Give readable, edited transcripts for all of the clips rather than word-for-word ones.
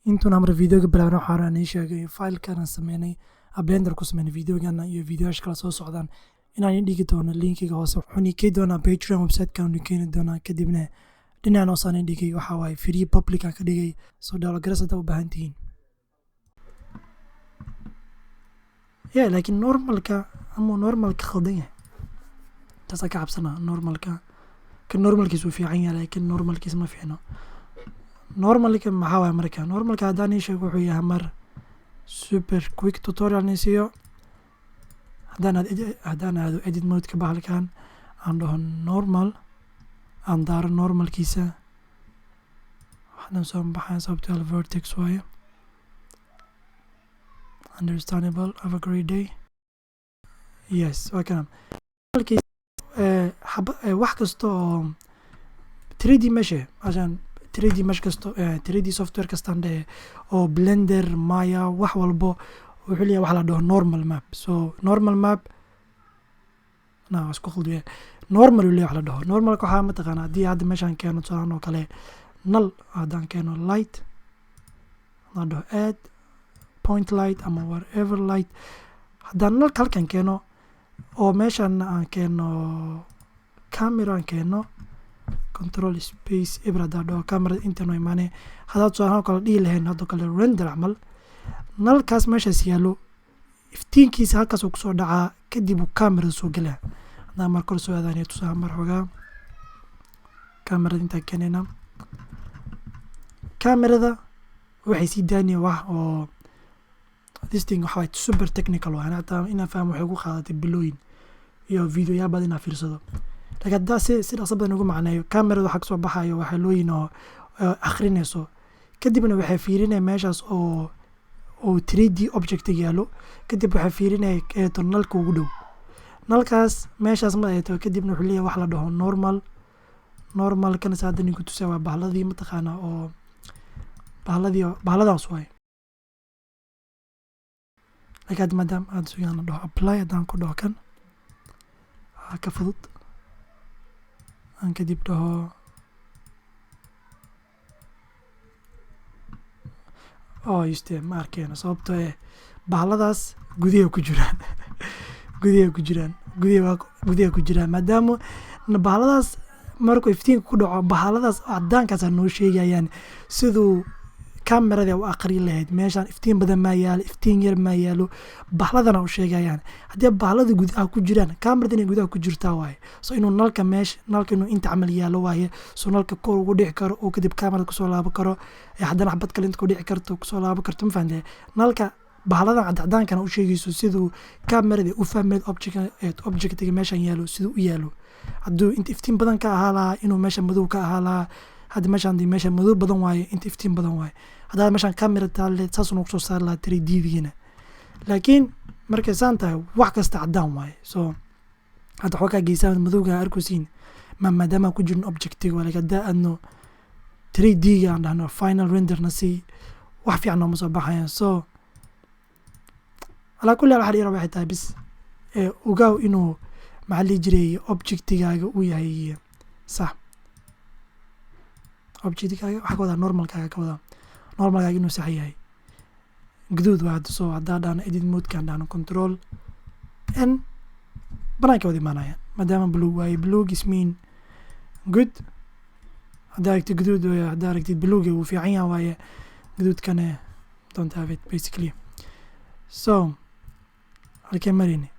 intuuna mar videoga bilaabna waxaa hore aan ii sheegay filekan sameynay blender ku sameynay videogana iyo videoyaasha kala soo socdaan inaan ii dhigi doono linkiga hoose waxaan ii keeni doonaa Patreon website-kan ii keeni doonaa kadibna dhinacaan hoosaan ii dhigay waxaa waaye free public aan ka dhigay soo download haddaa u baahan tihiin laakiin normalka khaldan yahay taasaa ka cabsanaa normalkiisu fiican yahay laakiin normalkiisa ma fiicno normalka maxaa waaye marka normalka haddaan ii sheego wuxuu yahay mar super quick tutorial nin siiyo haddaan aado edit modeka bahalkan aan dhaho normal aan daaro normalkiisa waxaan soo baxaya sababtoo vertex waaye understandable. Have a great day. Yes, waa kana wax kasta oo 3D mesh عشان 3D mesh kasta 3D software kastaan dheh oo Blender Maya wax walbo wuxuu leeyahay wax la dhaho normal map so normal map isku khaldiyay normal leeyahay wax la dhaho normalka waxaa mataqaana haddii hadda meeshaan keeno tusaale oo kale null haddaan keeno light la dhaho add point light ama whatever light haddaan nalka halkan keeno oo meeshaan aan keeno camera aan keeno control space ibra haddaan dhaho camera inta noo imaanay haddaad tusaale kale dhihi lahayn haddoo kale render camal nalkaas meeshaas yaallo iftiinkiisa halkaas uu kusoo dhacaa kadib uu camerada soo gelaa haddaan mar kor soo aadaanay tusaale mar xogaa camerada intaan keenayna camerada waxay sii daanaya wax oo this thing waxa super technical waa hataa inaan fahmo waxay ku qaadatay bilooyin iyo videoyaal badan inaan fiirsado laakiin haddaa si dhaqso badan ugu macneeyo camerada waxa kasoo baxayo waxay looyin oo akhrinayso kadibna waxay fiirinaya meeshaas oo 3D object yaalo kadib waxay fiirinaya eeto nalka ugu dhow nalkaas meeshaas ma eeto kadibna wuxuu leeyahay wax la dhaho normal kana saada ninku tusaa waa bahladii mataqaana oo bahladaas waay laakiin maadaama aad sugaan la dhaho apply haddaan ku dhaho kan ka fudud aan kadib dhaho ma arkeeno sababtoo bahladaas gudaha ku jiraan maadaama bahladaas markuu iftiinka ku dhaco bahladaas caddaankaas noo sheegayaan siduu camerada u aqri lahayd meeshaan iftiin badan ma yaalo iftiin yar ma yaalo bahladana u sheegayaan haddii bahlada gudaha ku jiraan camerada inay gudaha ku jirtaa waaye so inuu nalka inuu inta camal yaalo waaye so nalka kor ugu dhici karo oo kadib camerada kusoo laabo karo haddana xabad kale inta ku dhici karto kusoo laabo karto ma fahamtay nalka bahladan caddaankana u sheegayso siduu camerada u fahmeed objectiga meeshaan yaalo siduu u yaalo hadduu inta iftiin badan ka ahaa lahaa inuu meesha madow ka ahaa lahaa hadda meesha madow badan waaye inta iftiin badan waaye haddaad meeshaan camera taale saasuna kusoo saari lahaa 3D-giina laakiin markay saan tahay wax kasta caddaan waaye so hadda waxaa kaa geysaan madowga arkosiin maadaama ku jirin objectiga waa haddaa aadno 3D-ga aan dhahno final renderna si wax fiican nooma soo baxayaan so alaa kulli waxa dhiira waxay tahay bis ogaaw inuu maxaa lihi jiray objectigaaga uu yahay sax objectigaaga waxaa ka wadaa normalkaaga inuu sax yahay guduud waa soo haddaa dhahno edit modekaan dhahno control n banaanka wada imaanayaan maadaama blue waaye blue is mean good haddaa aragtid guduud haddaa aragtid bluega wuu fiican yahay waaye guduudkane don't have it basically so halkee marayni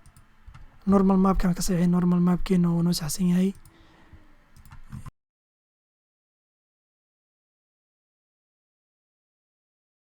normal mapkaan ka saxiixay normal mapkeena wuu noo saxsan yahay